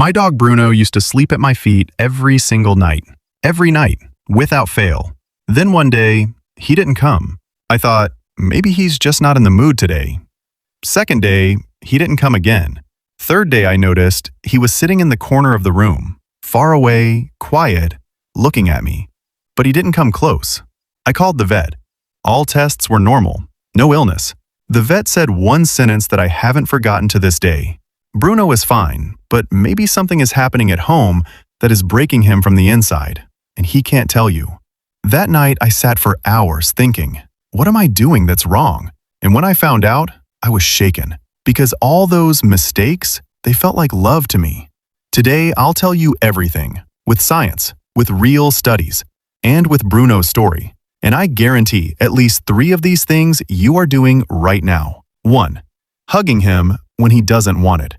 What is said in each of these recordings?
My dog Bruno used to sleep at my feet every single night. Every night, without fail. Then one day, he didn't come. I thought, maybe he's just not in the mood today. Second day, he didn't come again. Third day I noticed he was sitting in the corner of the room, far away, quiet, looking at me. But he didn't come close. I called the vet. All tests were normal, no illness. The vet said one sentence that I haven't forgotten to this day. Bruno is fine, but maybe something is happening at home that is breaking him from the inside, and he can't tell you. That night I sat for hours thinking, what am I doing that's wrong? And when I found out, I was shaken, because all those mistakes, they felt like love to me. Today I'll tell you everything, with science, with real studies, and with Bruno's story. And I guarantee at least 3 of these things you are doing right now. 1. Hugging him when he doesn't want it.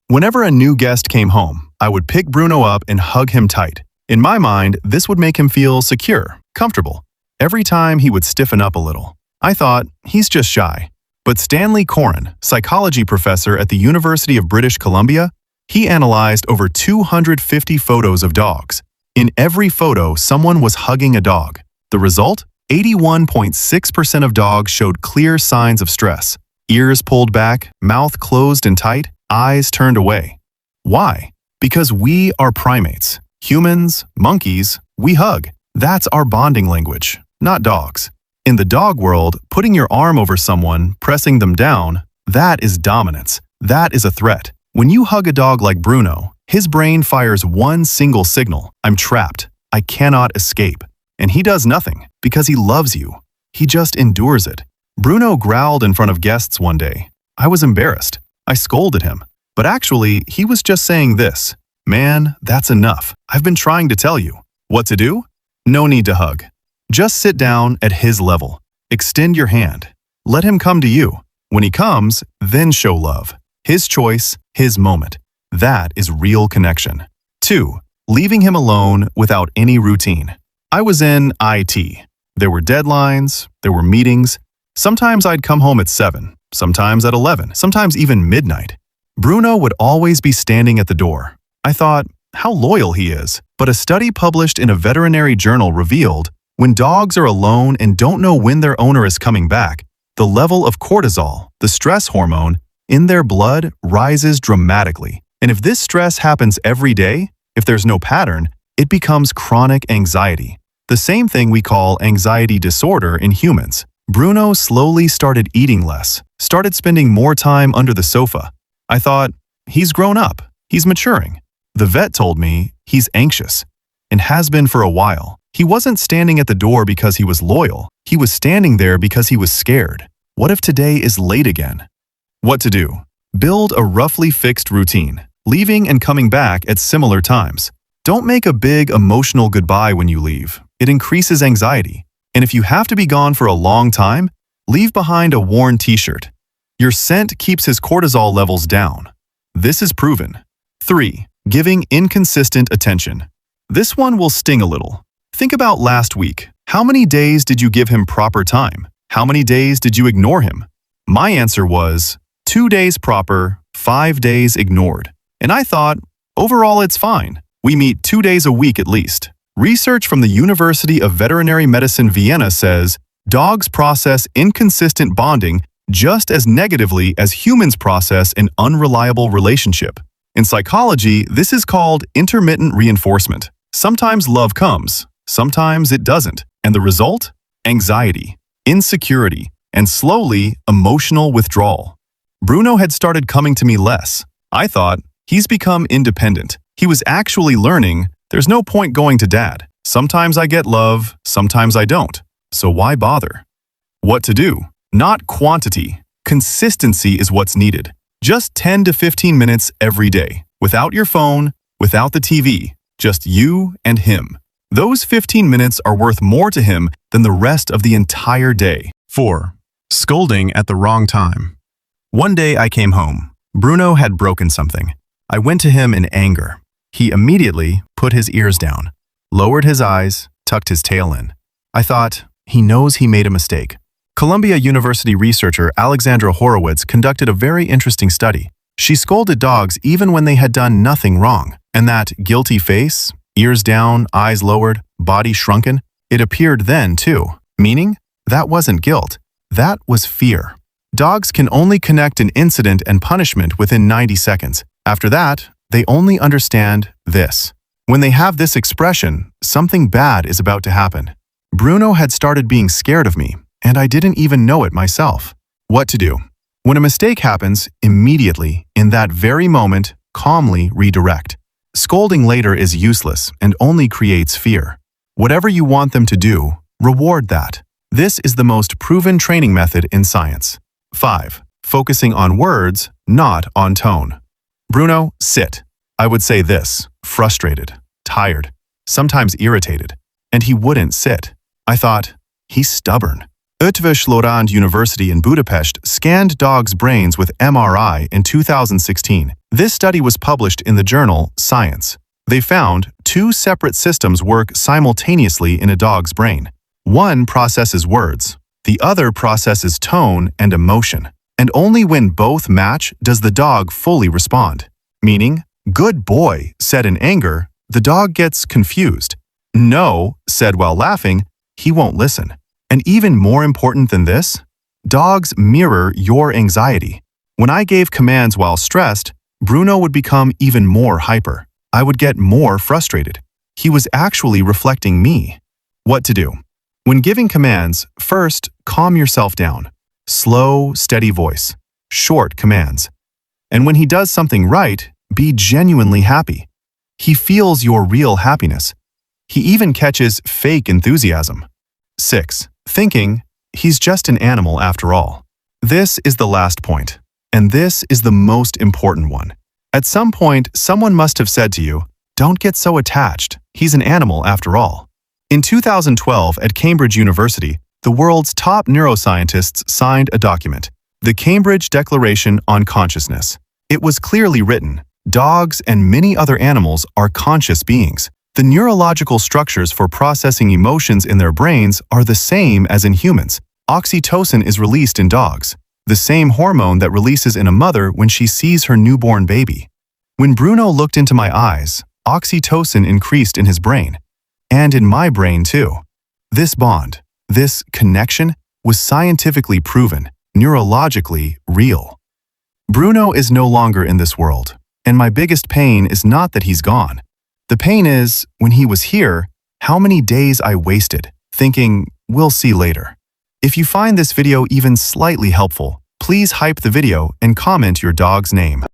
Whenever a new guest came home, I would pick Bruno up and hug him tight. In my mind, this would make him feel secure, comfortable. Every time he would stiffen up a little. I thought, he's just shy. But Stanley Coren, psychology professor at the University of British Columbia, he analyzed over 250 photos of dogs. In every photo, someone was hugging a dog. The result? 81.6% of dogs showed clear signs of stress. Ears pulled back, mouth closed and tight, eyes turned away. Why? Because we are primates. Humans, monkeys, we hug. That's our bonding language, not dogs. In the dog world, putting your arm over someone, pressing them down, that is dominance. That is a threat. When you hug a dog like Bruno, his brain fires one single signal. I'm trapped. I cannot escape. And he does nothing because he loves you. He just endures it. Bruno growled in front of guests one day. I was embarrassed. I scolded him. But actually, he was just saying this. Man, that's enough. I've been trying to tell you. What to do? No need to hug. Just sit down at his level. Extend your hand. Let him come to you. When he comes, then show love. His choice, his moment. That is real connection. 2. Leaving him alone without any routine. I was in IT. There were deadlines, there were meetings. Sometimes I'd come home at 7, sometimes at 11, sometimes even midnight. Bruno would always be standing at the door. I thought, how loyal he is. But a study published in a veterinary journal revealed when dogs are alone and don't know when their owner is coming back, the level of cortisol, the stress hormone, in their blood rises dramatically. And if this stress happens every day, if there's no pattern, it becomes chronic anxiety. The same thing we call anxiety disorder in humans. Bruno slowly started eating less, started spending more time under the sofa. I thought, he's grown up, he's maturing. The vet told me he's anxious, and has been for a while. He wasn't standing at the door because he was loyal. He was standing there because he was scared. What if today is late again? What to do? Build a roughly fixed routine, leaving and coming back at similar times. Don't make a big emotional goodbye when you leave. It increases anxiety. And if you have to be gone for a long time, leave behind a worn t-shirt. Your scent keeps his cortisol levels down. This is proven. 3. Giving inconsistent attention. This one will sting a little. Think about last week. How many days did you give him proper time? How many days did you ignore him? My answer was 2 days proper, 5 days ignored. And I thought, overall it's fine. We meet 2 days a week at least. Research from the University of Veterinary Medicine Vienna says dogs process inconsistent bonding just as negatively as humans process an unreliable relationship. In psychology, this is called intermittent reinforcement. Sometimes love comes, sometimes it doesn't. And the result? Anxiety, insecurity, and slowly, emotional withdrawal. Bruno had started coming to me less. I thought, he's become independent. He was actually learning, there's no point going to dad. Sometimes I get love, sometimes I don't. So why bother? What to do? Not quantity. Consistency is what's needed. Just 10 to 15 minutes every day. Without your phone, without the TV. Just you and him. Those 15 minutes are worth more to him than the rest of the entire day. 4. Scolding at the wrong time. One day I came home. Bruno had broken something. I went to him in anger. He immediately put his ears down, lowered his eyes, tucked his tail in. I thought, he knows he made a mistake. Columbia University researcher Alexandra Horowitz conducted a very interesting study. She scolded dogs even when they had done nothing wrong, and that guilty face, ears down, eyes lowered, body shrunken, it appeared then too, meaning that wasn't guilt, that was fear. Dogs can only connect an incident and punishment within 90 seconds. After that, they only understand this. When they have this expression, something bad is about to happen. Bruno had started being scared of me, and I didn't even know it myself. What to do? When a mistake happens, immediately, in that very moment, calmly redirect. Scolding later is useless and only creates fear. Whatever you want them to do, reward that. This is the most proven training method in science. 5. Focusing on words, not on tone. Bruno, sit. I would say this, frustrated, tired, sometimes irritated, and he wouldn't sit. I thought, he's stubborn. Eötvös Loránd University in Budapest scanned dogs' brains with MRI in 2016. This study was published in the journal Science. They found 2 separate systems work simultaneously in a dog's brain. One processes words, the other processes tone and emotion. And only when both match does the dog fully respond. Meaning, good boy, said in anger, the dog gets confused. No, said while laughing, he won't listen. And even more important than this, dogs mirror your anxiety. When I gave commands while stressed, Bruno would become even more hyper. I would get more frustrated. He was actually reflecting me. What to do? When giving commands, first, calm yourself down. Slow, steady voice. Short commands. And when he does something right, be genuinely happy. He feels your real happiness. He even catches fake enthusiasm. 6. Thinking, he's just an animal after all. This is the last point, and this is the most important one. At some point, someone must have said to you, don't get so attached, he's an animal after all. In 2012 at Cambridge University, the world's top neuroscientists signed a document, the Cambridge Declaration on Consciousness. It was clearly written, dogs and many other animals are conscious beings. The neurological structures for processing emotions in their brains are the same as in humans. Oxytocin is released in dogs, the same hormone that releases in a mother when she sees her newborn baby. When Bruno looked into my eyes, oxytocin increased in his brain, and in my brain too. This bond, this connection, was scientifically proven, neurologically real. Bruno is no longer in this world, and my biggest pain is not that he's gone. The pain is, when he was here, how many days I wasted, thinking, we'll see later. If you find this video even slightly helpful, please hype the video and comment your dog's name.